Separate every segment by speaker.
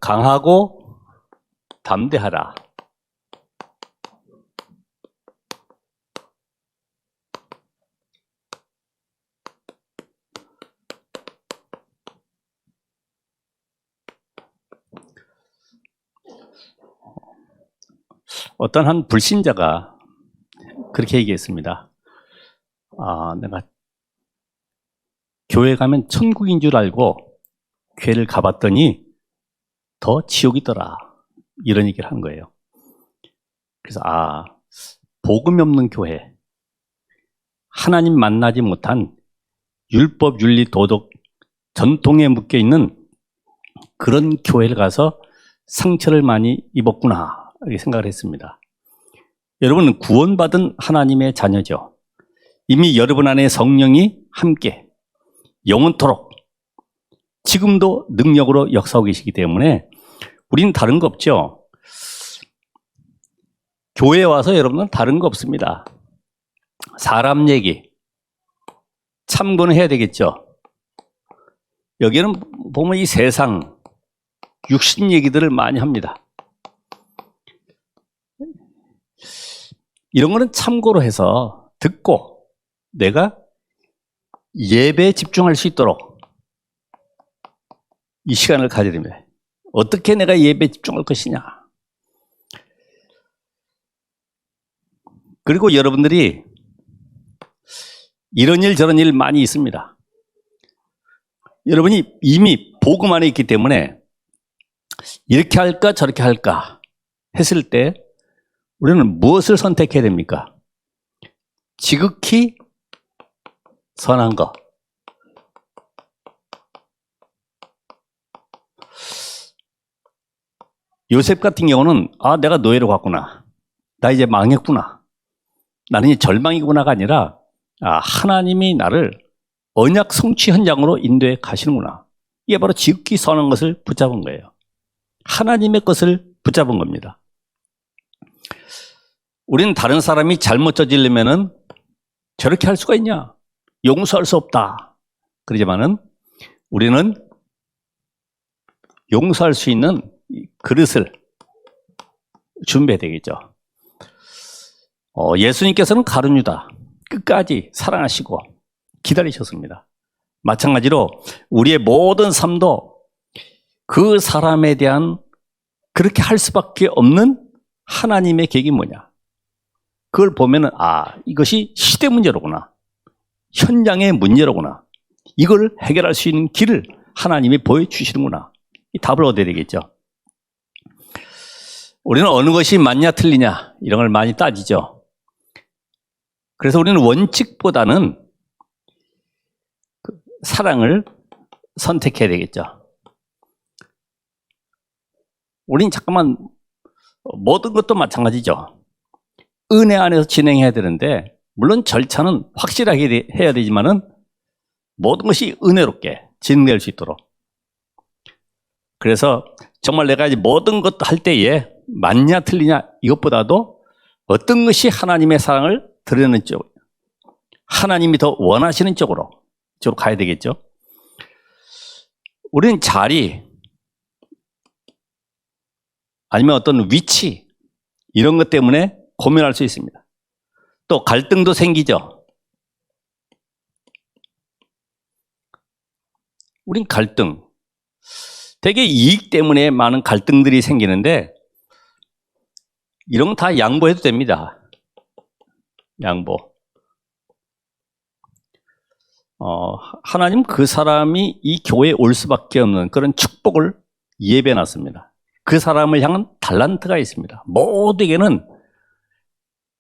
Speaker 1: 강하고 담대하라. 어떤 한 불신자가 그렇게 얘기했습니다. 내가 교회 가면 천국인 줄 알고 교회를 가봤더니 더 지옥이더라. 이런 얘기를 하는 거예요. 그래서 복음이 없는 교회, 하나님 만나지 못한 율법, 윤리, 도덕, 전통에 묶여있는 그런 교회를 가서 상처를 많이 입었구나 이렇게 생각을 했습니다. 여러분은 구원받은 하나님의 자녀죠. 이미 여러분 안에 성령이 함께 영원토록 지금도 능력으로 역사하고 계시기 때문에 우리는 다른 거 없죠. 교회에 와서 여러분은 다른 거 없습니다. 사람 얘기 참고는 해야 되겠죠. 여기는 보면 이 세상 육신 얘기들을 많이 합니다. 이런 거는 참고로 해서 듣고 내가 예배에 집중할 수 있도록 이 시간을 가져야 됩니다. 어떻게 내가 예배에 집중할 것이냐. 그리고 여러분들이 이런 일 저런 일 많이 있습니다. 여러분이 이미 복음 안에 있기 때문에 이렇게 할까 저렇게 할까 했을 때 우리는 무엇을 선택해야 됩니까? 지극히 선한 것. 요셉 같은 경우는 내가 노예로 갔구나. 나 이제 망했구나. 나는 이제 절망이구나가 아니라 하나님이 나를 언약 성취 현장으로 인도해 가시는구나. 이게 바로 지극히 선한 것을 붙잡은 거예요. 하나님의 것을 붙잡은 겁니다. 우리는 다른 사람이 잘못 저지르면은 저렇게 할 수가 있냐? 용서할 수 없다. 그러지만은 우리는 용서할 수 있는 그릇을 준비해야 되겠죠. 예수님께서는 가룟 유다 끝까지 사랑하시고 기다리셨습니다. 마찬가지로 우리의 모든 삶도 그 사람에 대한 그렇게 할 수밖에 없는 하나님의 계획이 뭐냐. 그걸 보면은 이것이 시대 문제로구나. 현장의 문제로구나. 이걸 해결할 수 있는 길을 하나님이 보여주시는구나. 이 답을 얻어야 되겠죠. 우리는 어느 것이 맞냐 틀리냐 이런 걸 많이 따지죠. 그래서 우리는 원칙보다는 사랑을 선택해야 되겠죠. 우린 잠깐만 모든 것도 마찬가지죠. 은혜 안에서 진행해야 되는데 물론 절차는 확실하게 해야 되지만은 모든 것이 은혜롭게 진행될 수 있도록. 그래서 정말 내가 이제 모든 것도 할 때에 맞냐 틀리냐 이것보다도 어떤 것이 하나님의 사랑을 드러내는 쪽, 하나님이 더 원하시는 쪽으로 가야 되겠죠. 우리는 자리 아니면 어떤 위치 이런 것 때문에 고민할 수 있습니다. 또 갈등도 생기죠. 우린 갈등 되게 이익 때문에 많은 갈등들이 생기는데 이런 건 다 양보해도 됩니다. 양보. 하나님 그 사람이 이 교회에 올 수밖에 없는 그런 축복을 예배해 놨습니다. 그 사람을 향한 달란트가 있습니다. 모두에게는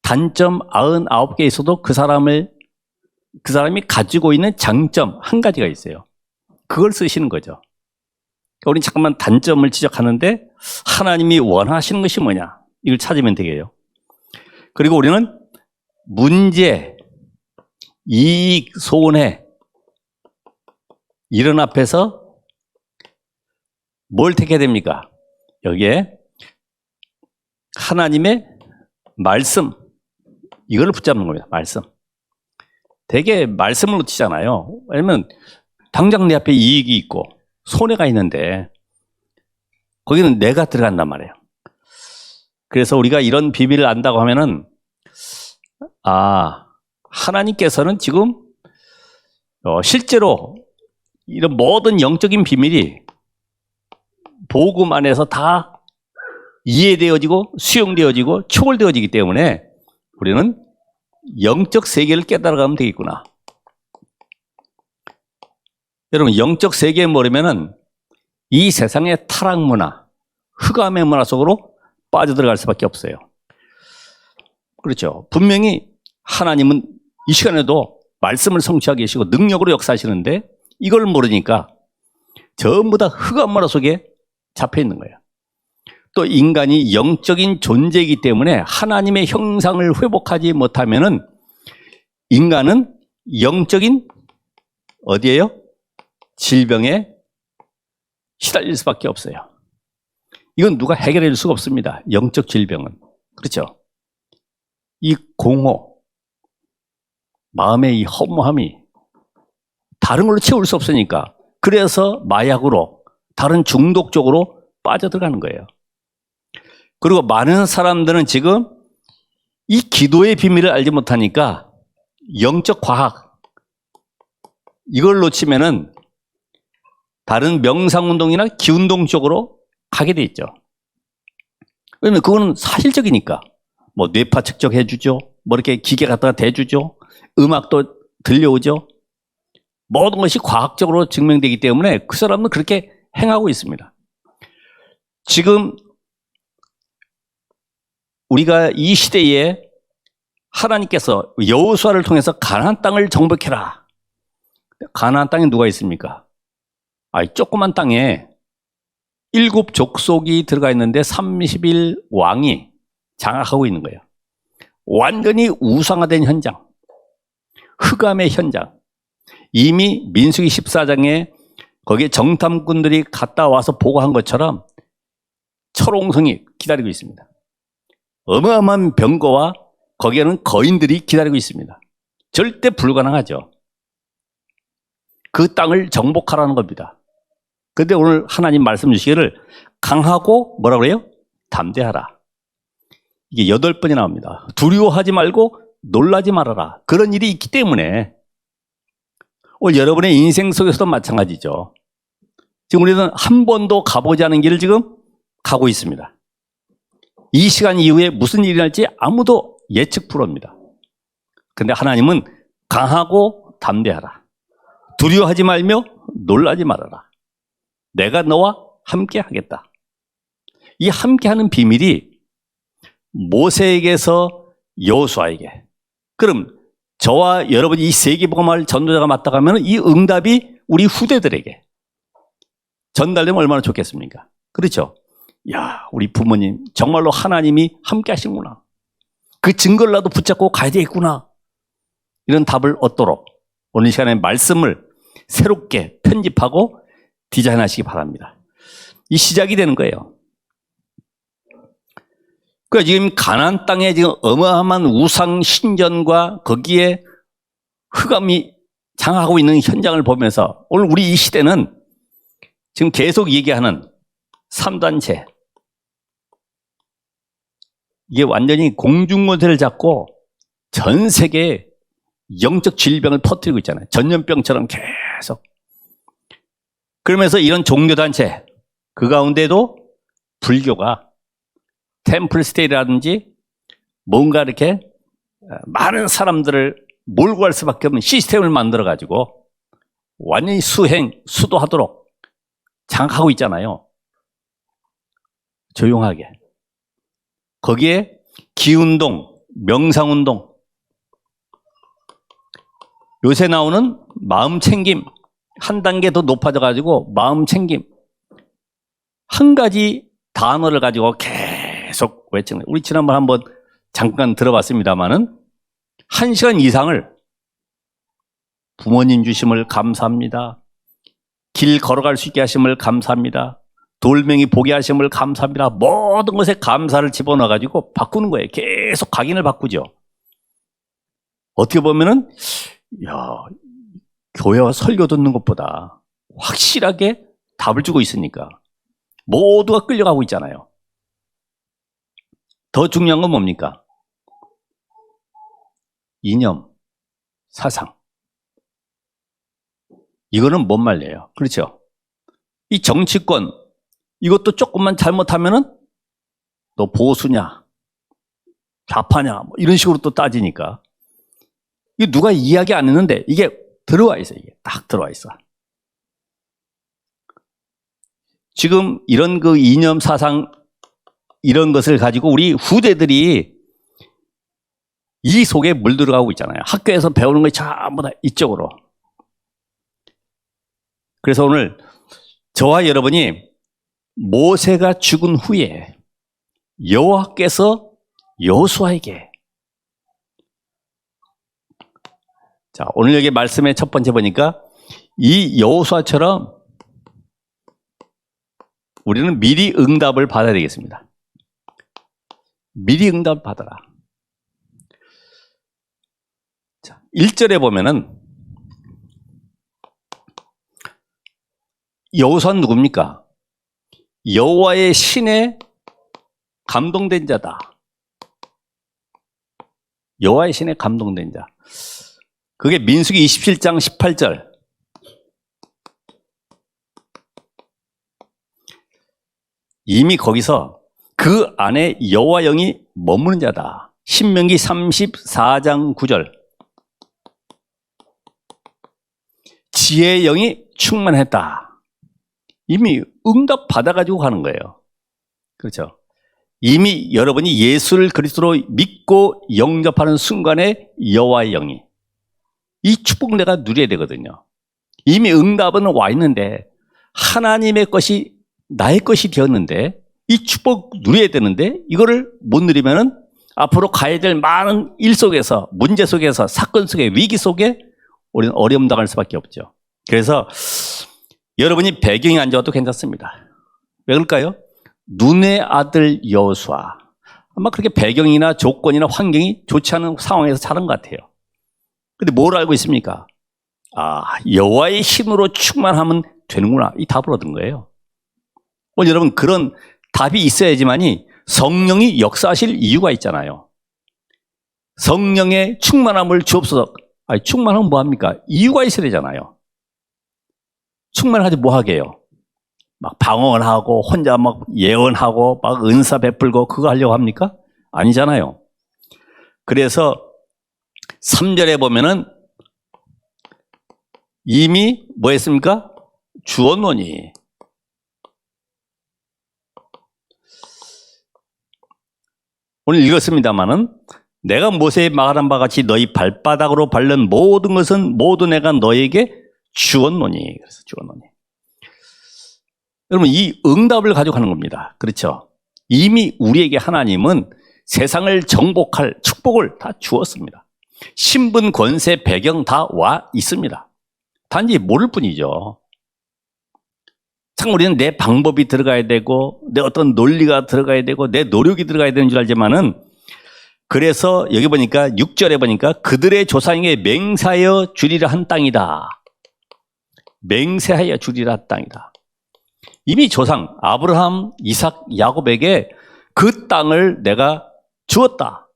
Speaker 1: 단점 99개 있어도 그 사람이 가지고 있는 장점 한 가지가 있어요. 그걸 쓰시는 거죠. 우리는 잠깐만 단점을 지적하는데 하나님이 원하시는 것이 뭐냐 이걸 찾으면 되겠죠. 그리고 우리는 문제, 이익, 손해 이런 앞에서 뭘 택해야 됩니까? 여기에 하나님의 말씀 이걸 붙잡는 겁니다. 말씀. 되게 말씀을 놓치잖아요. 왜냐면 당장 내 앞에 이익이 있고 손해가 있는데 거기는 내가 들어간단 말이에요. 그래서 우리가 이런 비밀을 안다고 하면은, 하나님께서는 지금 실제로 이런 모든 영적인 비밀이 복음 안에서 다 이해되어지고 수용되어지고 초월되어지기 때문에 우리는 영적 세계를 깨달아가면 되겠구나. 여러분, 영적 세계에 모르면은 이 세상의 타락 문화, 흑암의 문화 속으로 빠져들어갈 수밖에 없어요. 그렇죠. 분명히 하나님은 이 시간에도 말씀을 성취하고 계시고 능력으로 역사하시는데 이걸 모르니까 전부 다 흑암 문화 속에 잡혀 있는 거예요. 또 인간이 영적인 존재이기 때문에 하나님의 형상을 회복하지 못하면은 인간은 영적인 어디예요? 질병에 시달릴 수밖에 없어요. 이건 누가 해결해 줄 수가 없습니다. 영적 질병은. 그렇죠? 이 공허, 마음의 이 허무함이 다른 걸로 채울 수 없으니까 그래서 마약으로 다른 중독 쪽으로 빠져들어가는 거예요. 그리고 많은 사람들은 지금 이 기도의 비밀을 알지 못하니까 영적 과학 이걸 놓치면은 다른 명상운동이나 기운동 쪽으로 가게 돼 있죠. 왜냐면 그거는 사실적이니까. 뭐 뇌파 측정해 주죠. 뭐 이렇게 기계 갖다가 대주죠. 음악도 들려오죠. 모든 것이 과학적으로 증명되기 때문에 그 사람은 그렇게 행하고 있습니다. 지금 우리가 이 시대에 하나님께서 여호수아를 통해서 가나안 땅을 정복해라. 가나안 땅에 누가 있습니까? 조그만 땅에 7 족속이 들어가 있는데 30일 왕이 장악하고 있는 거예요. 완전히 우상화된 현장, 흑암의 현장. 이미 민수기 14장에 거기에 정탐꾼들이 갔다 와서 보고한 것처럼 철옹성이 기다리고 있습니다. 어마어마한 병거와 거기에는 거인들이 기다리고 있습니다. 절대 불가능하죠. 그 땅을 정복하라는 겁니다. 그런데 오늘 하나님 말씀 주시기를 강하고 뭐라고 그래요? 담대하라. 이게 8번이 나옵니다. 두려워하지 말고 놀라지 말아라. 그런 일이 있기 때문에 오늘 여러분의 인생 속에서도 마찬가지죠. 지금 우리는 한 번도 가보지 않은 길을 지금 가고 있습니다. 이 시간 이후에 무슨 일이 날지 아무도 예측 불허입니다. 그런데 하나님은 강하고 담대하라. 두려워하지 말며 놀라지 말아라. 내가 너와 함께 하겠다. 이 함께하는 비밀이 모세에게서 여호수아에게, 그럼 저와 여러분이 이 세계복음을 전도자가 맞다고 하면 이 응답이 우리 후대들에게 전달되면 얼마나 좋겠습니까? 그렇죠? 야, 우리 부모님 정말로 하나님이 함께 하시는구나. 그 증거를 나도 붙잡고 가야 되겠구나. 이런 답을 얻도록 오늘 시간에 말씀을 새롭게 편집하고 디자인하시기 바랍니다. 이 시작이 되는 거예요. 그러니까 지금 가나안 땅에 지금 어마어마한 우상 신전과 거기에 흑암이 장악하고 있는 현장을 보면서 오늘 우리 이 시대는 지금 계속 얘기하는 3단체, 이게 완전히 공중권세를 잡고 전 세계에 영적 질병을 퍼뜨리고 있잖아요. 전염병처럼 계속. 그러면서 이런 종교단체, 그 가운데도 불교가 템플스테이라든지 뭔가 이렇게 많은 사람들을 몰고 갈 수밖에 없는 시스템을 만들어가지고 완전히 수도하도록 장악하고 있잖아요. 조용하게. 거기에 기운동, 명상운동, 요새 나오는 마음 챙김, 한 단계 더 높아져가지고 마음 챙김. 한 가지 단어를 가지고 계속 외치는 거예요. 우리 지난번 한번 잠깐 들어봤습니다만은 1시간 이상을 부모님 주심을 감사합니다. 길 걸어갈 수 있게 하심을 감사합니다. 돌멩이 보게 하심을 감사합니다. 모든 것에 감사를 집어넣어가지고 바꾸는 거예요. 계속 각인을 바꾸죠. 어떻게 보면은, 교회와 설교 듣는 것보다 확실하게 답을 주고 있으니까 모두가 끌려가고 있잖아요. 더 중요한 건 뭡니까? 이념, 사상. 이거는 못 말려요. 그렇죠? 이 정치권, 이것도 조금만 잘못하면은 너 보수냐, 좌파냐, 뭐 이런 식으로 또 따지니까. 이게 누가 이야기 안 했는데 이게 들어와 있어요. 이게 딱 들어와 있어. 지금 이런 그 이념, 사상, 이런 것을 가지고 우리 후대들이 이 속에 물들어가고 있잖아요. 학교에서 배우는 것이 전부 다 이쪽으로. 그래서 오늘 저와 여러분이 모세가 죽은 후에 여호와께서 여호수아에게, 자, 오늘 여기 말씀의 첫 번째 보니까 이 여호수아처럼 우리는 미리 응답을 받아야 되겠습니다. 미리 응답을 받아라. 자, 1절에 보면은 여호수아는 누굽니까? 여호와의 신에 감동된 자다. 여호와의 신에 감동된 자. 그게 민수기 27장 18절. 이미 거기서 그 안에 여호와 영이 머무는 자다. 신명기 34장 9절. 지혜의 영이 충만했다. 이미 응답 받아가지고 가는 거예요. 그렇죠? 이미 여러분이 예수를 그리스도로 믿고 영접하는 순간에 여호와의 영이, 이 축복을 내가 누려야 되거든요. 이미 응답은 와 있는데 하나님의 것이 나의 것이 되었는데 이 축복 누려야 되는데 이거를 못 누리면은 앞으로 가야 될 많은 일 속에서, 문제 속에서, 사건 속에, 위기 속에 우리는 어려움 당할 수밖에 없죠. 그래서 여러분이 배경이 안 좋아도 괜찮습니다. 왜 그럴까요? 눈의 아들 여호수아. 아마 그렇게 배경이나 조건이나 환경이 좋지 않은 상황에서 자란 것 같아요. 근데 뭘 알고 있습니까? 아, 여호와의 힘으로 충만하면 되는구나. 이 답을 얻은 거예요. 오늘 여러분, 그런 답이 있어야지만이 성령이 역사하실 이유가 있잖아요. 성령의 충만함을 주옵소서. 아니, 충만하면 뭐합니까? 이유가 있어야 되잖아요. 충만하지 뭐 하게 해요? 막 방언하고 혼자 막 예언하고 막 은사 베풀고 그거 하려고 합니까? 아니잖아요. 그래서 3절에 보면은 이미 뭐 했습니까? 주었노니. 오늘 읽었습니다마는 내가 모세에 말한 바 같이 너희 발바닥으로 밟는 모든 것은 모두 내가 너에게 주었노니. 그래서 주었노니. 여러분, 이 응답을 가져가는 겁니다. 그렇죠? 이미 우리에게 하나님은 세상을 정복할 축복을 다 주었습니다. 신분, 권세, 배경 다 와 있습니다. 단지 모를 뿐이죠. 참 우리는 내 방법이 들어가야 되고 내 어떤 논리가 들어가야 되고 내 노력이 들어가야 되는 줄 알지만은, 그래서 여기 보니까 6절에 보니까 그들의 조상에게 맹세하여 주리라 한 땅이다. 맹세하여 주리라 한 땅이다. 이미 조상 아브라함, 이삭, 야곱에게 그 땅을 내가 주었다.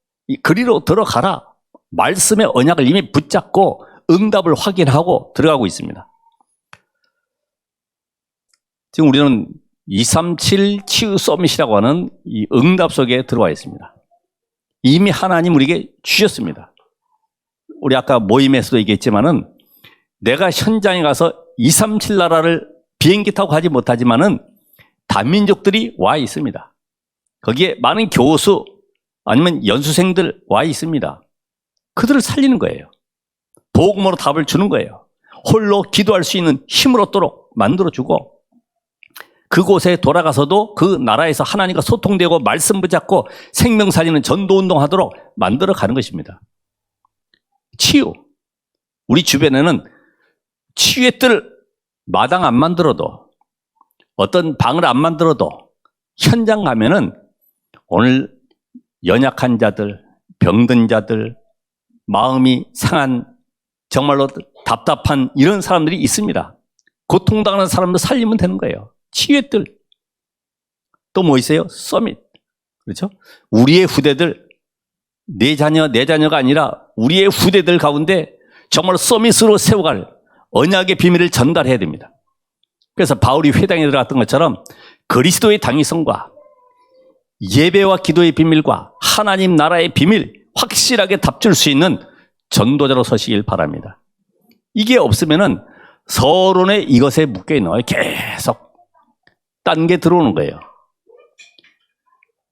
Speaker 1: 그리로 들어가라. 말씀의 언약을 이미 붙잡고 응답을 확인하고 들어가고 있습니다. 지금 우리는 237 치유 서밋이라고 하는 이 응답 속에 들어와 있습니다. 이미 하나님 우리에게 주셨습니다. 우리 아까 모임에서도 얘기했지만은 내가 현장에 가서 237 나라를 비행기 타고 가지 못하지만은 다민족들이 와 있습니다. 거기에 많은 교수 아니면 연수생들 와 있습니다. 그들을 살리는 거예요. 복음으로 답을 주는 거예요. 홀로 기도할 수 있는 힘을 얻도록 만들어주고, 그곳에 돌아가서도 그 나라에서 하나님과 소통되고 말씀 붙잡고 생명 살리는 전도운동 하도록 만들어 가는 것입니다. 치유. 우리 주변에는 치유의 뜰 마당 안 만들어도, 어떤 방을 안 만들어도 현장 가면은 오늘 연약한 자들, 병든 자들, 마음이 상한, 정말로 답답한 이런 사람들이 있습니다. 고통당하는 사람들 살리면 되는 거예요. 치유의 뜰. 또 뭐 있어요? 서밋. 그렇죠? 우리의 후대들, 내 자녀가 아니라 우리의 후대들 가운데 정말 서밋으로 세워갈 언약의 비밀을 전달해야 됩니다. 그래서 바울이 회당에 들어갔던 것처럼 그리스도의 당위성과 예배와 기도의 비밀과 하나님 나라의 비밀 확실하게 답줄 수 있는 전도자로 서시길 바랍니다. 이게 없으면은 서론에 이것에 묶여있는 거예요. 계속 딴 게 들어오는 거예요.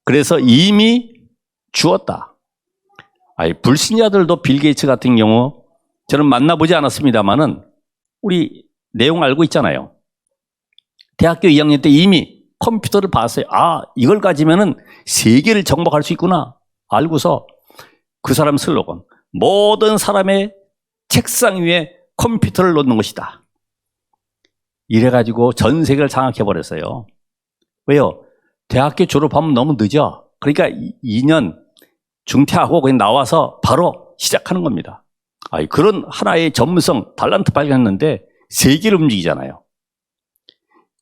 Speaker 1: 그래서 이미 주었다. 불신자들도 빌 게이츠 같은 경우 저는 만나보지 않았습니다만은 우리 내용 알고 있잖아요. 대학교 2학년 때 이미 컴퓨터를 봤어요. 이걸 가지면은 세계를 정복할 수 있구나. 알고서 그 사람 슬로건, 모든 사람의 책상 위에 컴퓨터를 놓는 것이다. 이래가지고 전 세계를 장악해버렸어요. 왜요? 대학교 졸업하면 너무 늦어. 그러니까 2년 중퇴하고 그냥 나와서 바로 시작하는 겁니다. 그런 하나의 전문성, 달란트 발견했는데 세계를 움직이잖아요.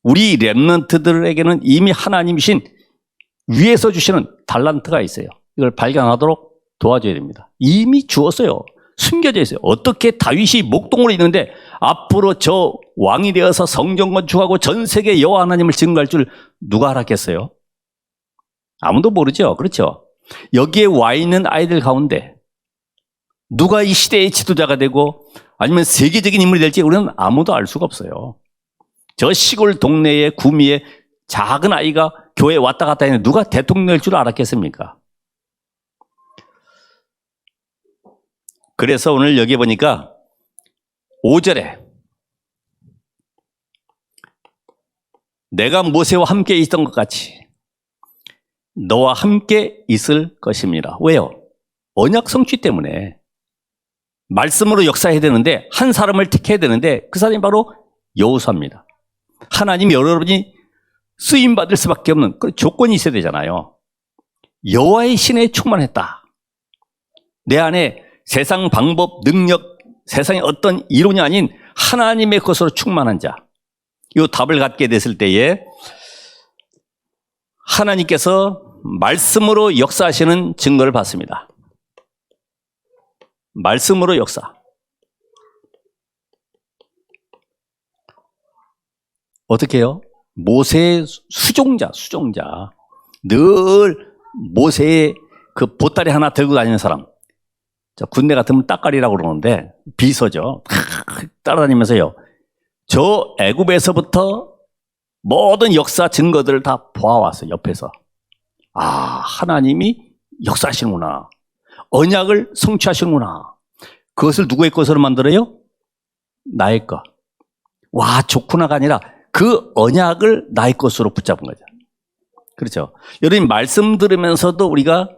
Speaker 1: 우리 렘넌트들에게는 이미 하나님이신 위에서 주시는 달란트가 있어요. 이걸 발견하도록 도와줘야 됩니다. 이미 주었어요. 숨겨져 있어요. 어떻게 다윗이 목동으로 있는데 앞으로 저 왕이 되어서 성전 건축하고 전 세계 여호와 하나님을 증거할 줄 누가 알았겠어요? 아무도 모르죠. 그렇죠? 여기에 와 있는 아이들 가운데 누가 이 시대의 지도자가 되고 아니면 세계적인 인물이 될지 우리는 아무도 알 수가 없어요. 저 시골 동네의 구미에 작은 아이가 교회에 왔다 갔다 했는데 누가 대통령일 줄 알았겠습니까? 그래서 오늘 여기 보니까 5절에 내가 모세와 함께 있던 것 같이 너와 함께 있을 것입니다. 왜요? 언약 성취 때문에. 말씀으로 역사해야 되는데 한 사람을 택해야 되는데 그 사람이 바로 여호수아입니다. 하나님이 여러분이 쓰임받을 수밖에 없는 그런 조건이 있어야 되잖아요. 여호와의 신에 충만했다. 내 안에 세상 방법, 능력, 세상의 어떤 이론이 아닌 하나님의 것으로 충만한 자. 이 답을 갖게 됐을 때에 하나님께서 말씀으로 역사하시는 증거를 받습니다. 말씀으로 역사. 어떻게 해요? 모세의 수종자. 늘 모세의 그 보따리 하나 들고 다니는 사람. 군대 같으면 따까리라고 그러는데 비서죠. 따라다니면서요. 저 애굽에서부터 모든 역사 증거들을 다 보아왔어요. 옆에서. 하나님이 역사하시는구나. 언약을 성취하시는구나. 그것을 누구의 것으로 만들어요? 나의 것. 좋구나가 아니라 그 언약을 나의 것으로 붙잡은 거죠. 그렇죠. 여러분 말씀 들으면서도 우리가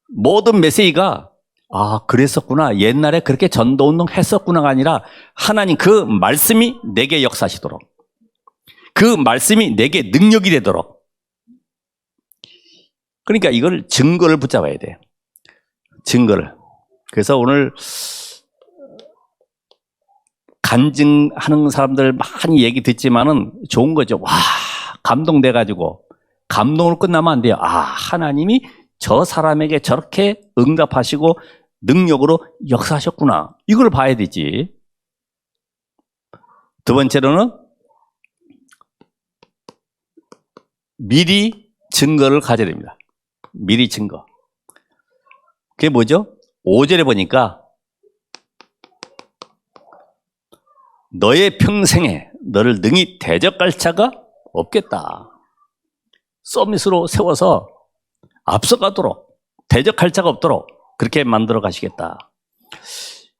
Speaker 1: 모든 메시지가 그랬었구나. 옛날에 그렇게 전도운동 했었구나가 아니라 하나님 그 말씀이 내게 역사하시도록 그 말씀이 내게 능력이 되도록 그러니까 이걸 증거를 붙잡아야 돼요. 증거를. 그래서 오늘 간증하는 사람들 많이 얘기 듣지만은 좋은 거죠. 감동돼가지고 감동으로 끝나면 안 돼요. 하나님이 저 사람에게 저렇게 응답하시고 능력으로 역사하셨구나. 이걸 봐야 되지. 두 번째로는 미리 증거를 가져야 됩니다. 미리 증거. 그게 뭐죠? 5절에 보니까 너의 평생에 너를 능히 대적할 자가 없겠다. 서밋으로 세워서 앞서가도록 대적할 자가 없도록 그렇게 만들어 가시겠다.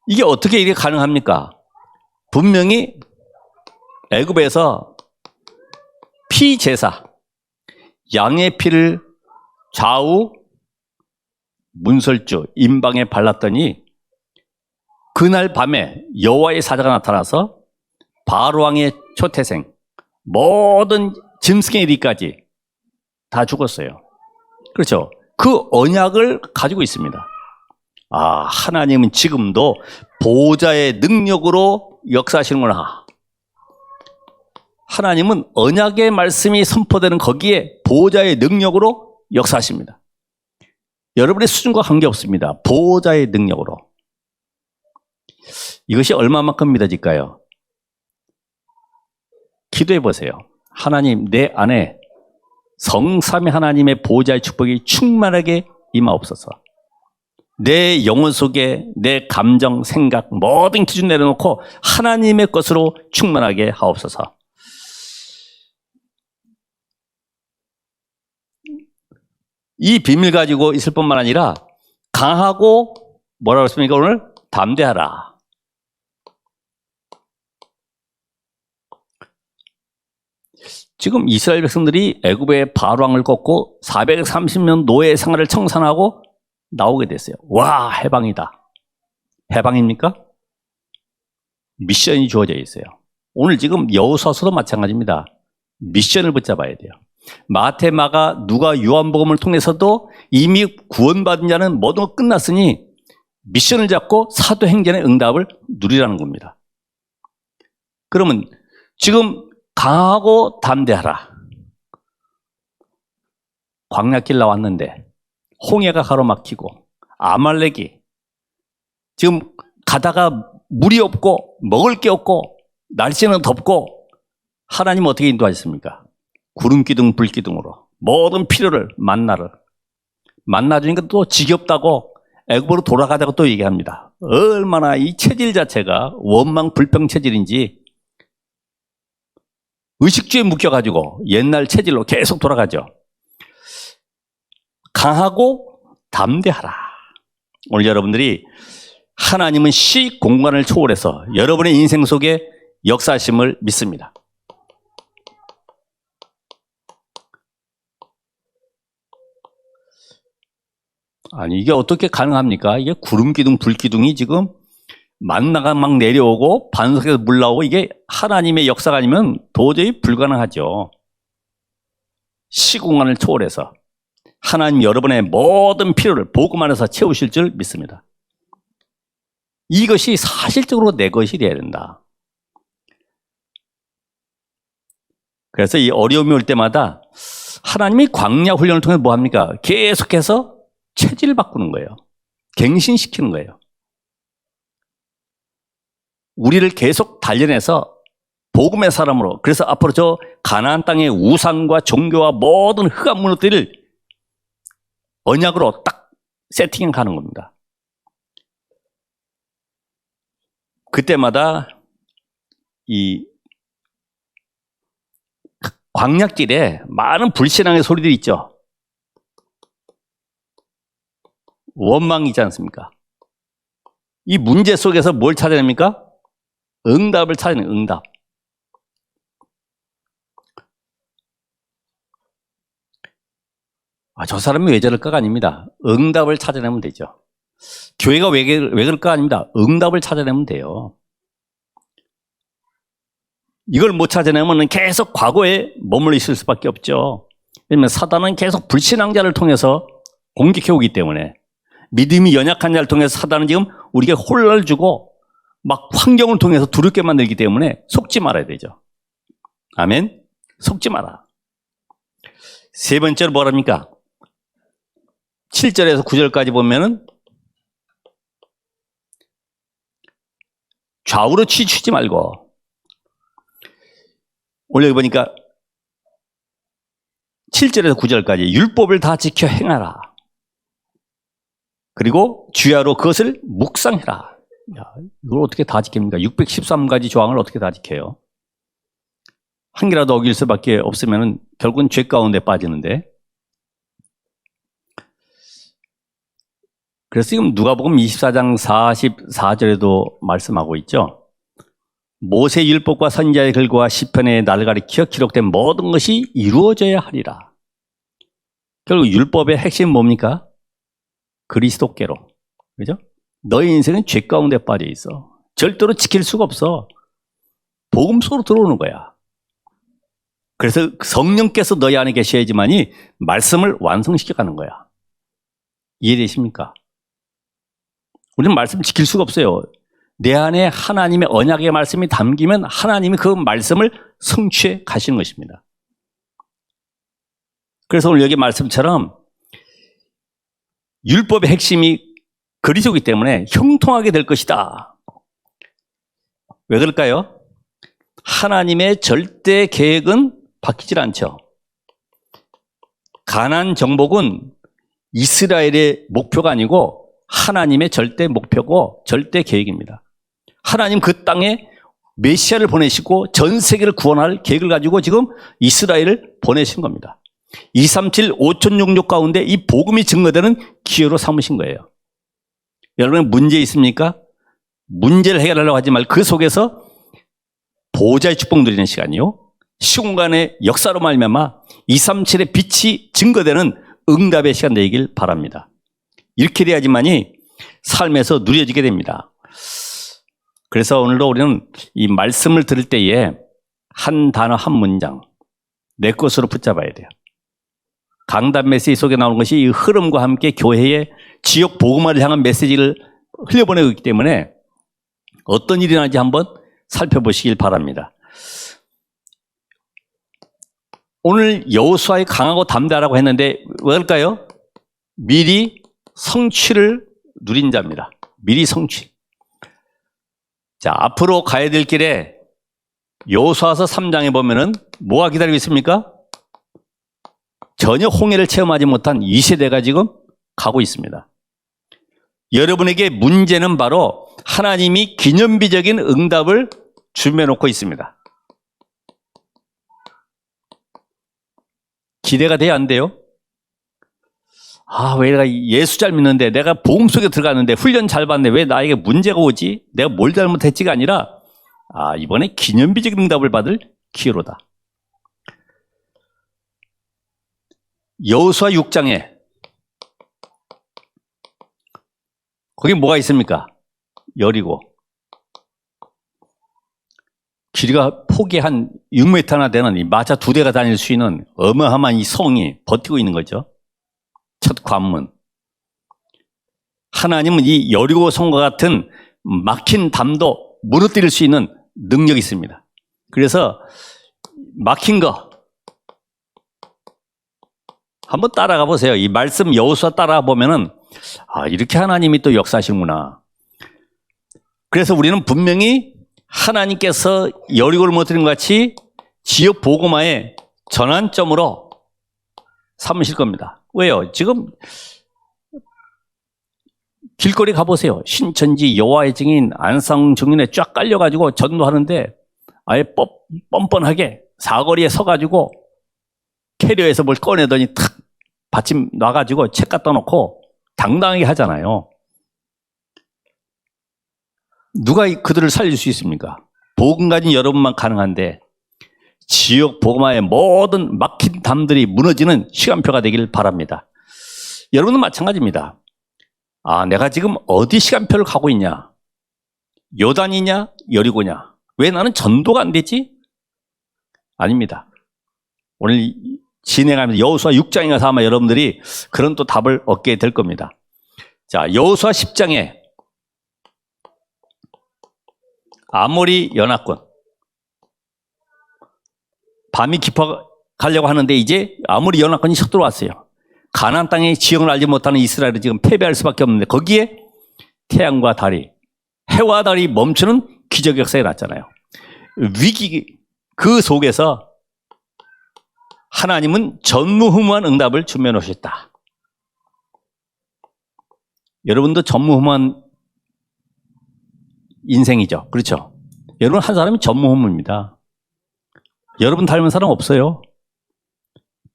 Speaker 1: 이게 어떻게 이게 가능합니까? 분명히 애굽에서 피제사 양의 피를 좌우 문설주 임방에 발랐더니 그날 밤에 여호와의 사자가 나타나서 바로왕의 초태생 모든 짐승의리까지 다 죽었어요. 그렇죠. 그 언약을 가지고 있습니다. 하나님은 지금도 보호자의 능력으로 역사하시는구나. 하나님은 언약의 말씀이 선포되는 거기에 보호자의 능력으로 역사하십니다. 여러분의 수준과 관계없습니다. 보호자의 능력으로. 이것이 얼마만큼 믿어질까요? 기도해 보세요. 하나님, 내 안에 성삼위 하나님의 보호자의 축복이 충만하게 임하옵소서. 내 영혼 속에 내 감정, 생각, 모든 기준 내려놓고 하나님의 것으로 충만하게 하옵소서. 이 비밀 가지고 있을 뿐만 아니라 강하고 뭐라고 했습니까? 오늘 담대하라. 지금 이스라엘 백성들이 애굽의 바로왕을 꺾고 430년 노예 생활을 청산하고 나오게 됐어요. 와, 해방이다. 해방입니까? 미션이 주어져 있어요. 오늘 지금 여호수아서도 마찬가지입니다. 미션을 붙잡아야 돼요. 마태, 마가, 누가, 요한복음을 통해서도 이미 구원받은 자는 모든 것 끝났으니 미션을 잡고 사도행전의 응답을 누리라는 겁니다. 그러면 지금 강하고 담대하라. 광야길 나왔는데 홍해가 가로막히고 아말렉이 지금 가다가 물이 없고 먹을 게 없고 날씨는 덥고 하나님 어떻게 인도하셨습니까? 구름기둥 불기둥으로 모든 필요를 만나주니까 또 지겹다고 애굽으로 돌아가자고 또 얘기합니다. 얼마나 이 체질 자체가 원망 불평 체질인지 의식주에 묶여가지고 옛날 체질로 계속 돌아가죠. 강하고 담대하라. 오늘 여러분들이 하나님은 시 공간을 초월해서 여러분의 인생 속에 역사하심을 믿습니다. 아니, 이게 어떻게 가능합니까? 이게 구름기둥, 불기둥이 지금 만나가 막 내려오고 반석에서 물 나오고 이게 하나님의 역사가 아니면 도저히 불가능하죠. 시공간을 초월해서 하나님 여러분의 모든 필요를 복음 안에서 채우실 줄 믿습니다. 이것이 사실적으로 내 것이 되어야 된다. 그래서 이 어려움이 올 때마다 하나님이 광야 훈련을 통해 뭐 합니까? 계속해서 체질을 바꾸는 거예요. 갱신시키는 거예요. 우리를 계속 단련해서 복음의 사람으로, 그래서 앞으로 저 가나안 땅의 우상과 종교와 모든 흑암 문화들을 언약으로 딱 세팅해 가는 겁니다. 그때마다 이 광약길에 많은 불신앙의 소리들이 있죠. 원망이지 않습니까? 이 문제 속에서 뭘 찾아냅니까? 응답을 찾아내는 응답. 저 사람이 왜 저럴까가 아닙니다. 응답을 찾아내면 되죠. 교회가 왜 그럴까 아닙니다. 응답을 찾아내면 돼요. 이걸 못 찾아내면 계속 과거에 머물러 있을 수밖에 없죠. 왜냐하면 사단은 계속 불신앙자를 통해서 공격해 오기 때문에 믿음이 연약한 자를 통해서 사단은 지금 우리에게 혼란을 주고 막 환경을 통해서 두렵게 만들기 때문에 속지 말아야 되죠. 아멘? 속지 마라. 세 번째로 뭐랍니까? 7절에서 9절까지 보면은 좌우로 치추지 말고, 오늘 여기 보니까 7절에서 9절까지 율법을 다 지켜 행하라. 그리고 주야로 그것을 묵상해라. 이걸 어떻게 다 지킵니까? 613가지 조항을 어떻게 다 지켜요? 한 개라도 어길 수밖에 없으면 결국은 죄 가운데 빠지는데, 그래서 지금 누가복음 24장 44절에도 말씀하고 있죠. 모세 율법과 선지자의 글과 시편의 나를 가리켜 기록된 모든 것이 이루어져야 하리라. 결국 율법의 핵심은 뭡니까? 그리스도께로. 그죠? 너의 인생은 죄 가운데 빠져 있어. 절대로 지킬 수가 없어. 복음 속으로 들어오는 거야. 그래서 성령께서 너희 안에 계셔야지만이 말씀을 완성시켜 가는 거야. 이해되십니까? 우리는 말씀 지킬 수가 없어요. 내 안에 하나님의 언약의 말씀이 담기면 하나님이 그 말씀을 성취해 가시는 것입니다. 그래서 오늘 여기 말씀처럼 율법의 핵심이 그리스도이기 때문에 형통하게 될 것이다. 왜 그럴까요? 하나님의 절대 계획은 바뀌질 않죠. 가나안 정복은 이스라엘의 목표가 아니고 하나님의 절대 목표고 절대 계획입니다. 하나님 그 땅에 메시아를 보내시고 전 세계를 구원할 계획을 가지고 지금 이스라엘을 보내신 겁니다. 237 5천 종족 가운데 이 복음이 증거되는 기회로 삼으신 거예요. 여러분 문제 있습니까? 문제를 해결하려고 하지 말고 그 속에서 보호자의 축복 누리는 시간이요. 시공간의 역사로 말미암아 237의 빛이 증거되는 응답의 시간 되길 바랍니다. 이렇게 돼야지만이 삶에서 누려지게 됩니다. 그래서 오늘도 우리는 이 말씀을 들을 때에 한 단어 한 문장 내 것으로 붙잡아야 돼요. 강단 메시지 속에 나오는 것이 이 흐름과 함께 교회의 지역 복음화를 향한 메시지를 흘려보내고 있기 때문에 어떤 일이 나는지 한번 살펴보시길 바랍니다. 오늘 여호수아의 강하고 담대하라고 했는데 왜일까요? 미리 성취를 누린 자입니다. 미리 성취. 자, 앞으로 가야 될 길에 여호수아서 3장에 보면은 뭐가 기다리고 있습니까? 전혀 홍해를 체험하지 못한 이 세대가 지금 가고 있습니다. 여러분에게 문제는 바로 하나님이 기념비적인 응답을 준비해 놓고 있습니다. 기대가 돼야 안 돼요? 아, 왜 내가 예수 잘 믿는데 내가 복음 속에 들어갔는데 훈련 잘 받는데 왜 나에게 문제가 오지? 내가 뭘 잘못했지가 아니라 아, 이번에 기념비적인 응답을 받을 기회로다. 여호수아 6장에 거기 뭐가 있습니까? 여리고. 길이가 폭이 한 6m나 되는 이 마차 2대가 다닐 수 있는 어마어마한 이 성이 버티고 있는 거죠. 첫 관문. 하나님은 이 여리고 성과 같은 막힌 담도 무너뜨릴 수 있는 능력이 있습니다. 그래서 막힌 거 한번 따라가 보세요. 이 말씀 여호수아 따라가 보면은 아, 이렇게 하나님이 또 역사하시는구나. 그래서 우리는 분명히 하나님께서 여리고를 무너뜨린 것 같이 지역 복음화의 전환점으로 삼으실 겁니다. 왜요? 지금 길거리 가보세요. 신천지 여호와의 증인 안상 증인에 쫙 깔려가지고 전도하는데 아예 뻔뻔하게 사거리에 서가지고 캐리어에서 뭘 꺼내더니 탁 받침 놔가지고 책 갖다 놓고 당당하게 하잖아요. 누가 그들을 살릴 수 있습니까? 복음 가진 여러분만 가능한데 지역 복음화의 모든 막힌 담들이 무너지는 시간표가 되길 바랍니다. 여러분은 마찬가지입니다. 아, 내가 지금 어디 시간표를 가고 있냐? 요단이냐? 여리고냐? 왜 나는 전도가 안 되지? 아닙니다. 오늘 진행하면서 여호수아 6장에 가서 아마 여러분들이 그런 또 답을 얻게 될 겁니다. 자, 여호수아 10장에 아모리 연합군 밤이 깊어 가려고 하는데 이제 아모리 연합군이 쳐 들어왔어요. 가나안 땅의 지형을 알지 못하는 이스라엘은 지금 패배할 수밖에 없는데 거기에 태양과 달이 해와 달이 멈추는 기적 역사가 났잖아요. 위기 그 속에서 하나님은 전무후무한 응답을 준비해 놓으셨다. 여러분도 전무후무한 인생이죠. 그렇죠? 여러분 한 사람이 전무후무입니다. 여러분 닮은 사람 없어요.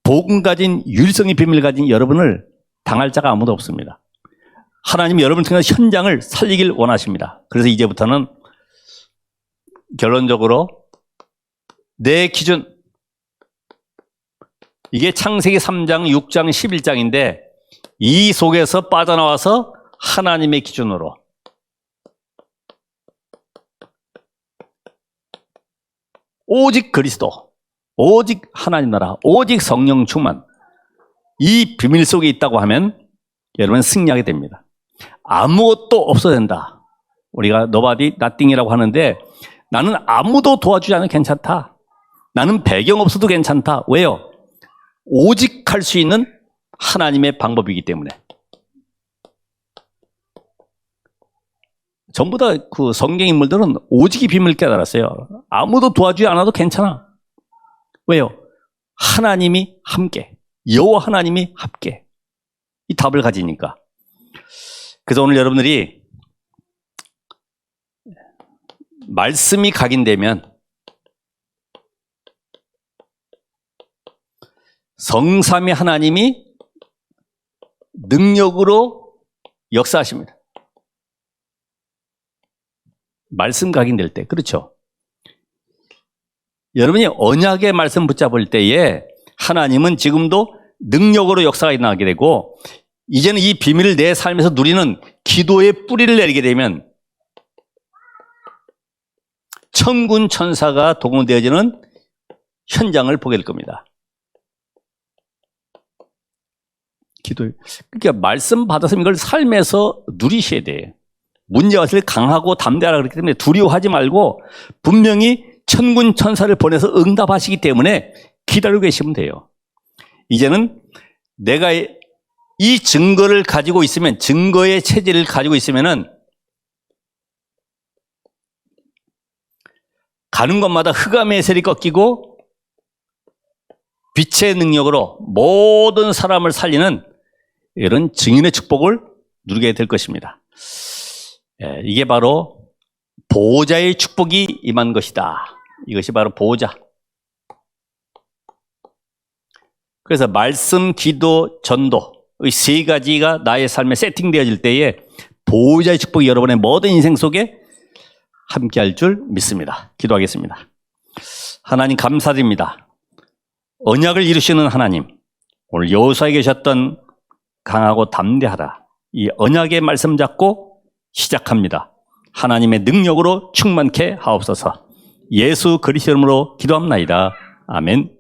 Speaker 1: 복음 가진 율성의 비밀 가진 여러분을 당할 자가 아무도 없습니다. 하나님이 여러분을 통해서 현장을 살리길 원하십니다. 그래서 이제부터는 결론적으로 내 기준 이게 창세기 3장, 6장, 11장인데 이 속에서 빠져나와서 하나님의 기준으로 오직 그리스도, 오직 하나님 나라, 오직 성령 충만 이 비밀 속에 있다고 하면 여러분 승리하게 됩니다. 아무것도 없어야 된다. 우리가 nobody, nothing이라고 하는데 나는 아무도 도와주지 않아도 괜찮다. 나는 배경 없어도 괜찮다. 왜요? 오직 할 수 있는 하나님의 방법이기 때문에. 전부 다 그 성경 인물들은 오직의 비밀을 깨달았어요. 아무도 도와주지 않아도 괜찮아. 왜요? 하나님이 함께, 여호와 하나님이 함께 이 답을 가지니까. 그래서 오늘 여러분들이 말씀이 각인되면 성삼위 하나님이 능력으로 역사하십니다. 말씀 각인될 때, 그렇죠? 여러분이 언약의 말씀 붙잡을 때에 하나님은 지금도 능력으로 역사가 일어나게 되고, 이제는 이 비밀을 내 삶에서 누리는 기도의 뿌리를 내리게 되면 천군 천사가 동원되어지는 현장을 보게 될 겁니다. 그러니까 말씀 받아서 이걸 삶에서 누리셔야 돼요. 문제가 왔을 때 강하고 담대하라 그렇기 때문에 두려워하지 말고 분명히 천군 천사를 보내서 응답하시기 때문에 기다리고 계시면 돼요. 이제는 내가 이 증거를 가지고 있으면, 증거의 체질을 가지고 있으면은 가는 곳마다 흑암의 세력이 꺾이고 빛의 능력으로 모든 사람을 살리는 이런 증인의 축복을 누리게 될 것입니다. 이게 바로 보호자의 축복이 임한 것이다. 이것이 바로 보호자. 그래서 말씀, 기도, 전도 이 세 가지가 나의 삶에 세팅되어질 때에 보호자의 축복이 여러분의 모든 인생 속에 함께할 줄 믿습니다. 기도하겠습니다. 하나님 감사드립니다. 언약을 이루시는 하나님, 오늘 여호수아에 계셨던 강하고 담대하라, 이 언약의 말씀 잡고 시작합니다. 하나님의 능력으로 충만케 하옵소서. 예수 그리스도 이름으로 기도합나이다. 아멘.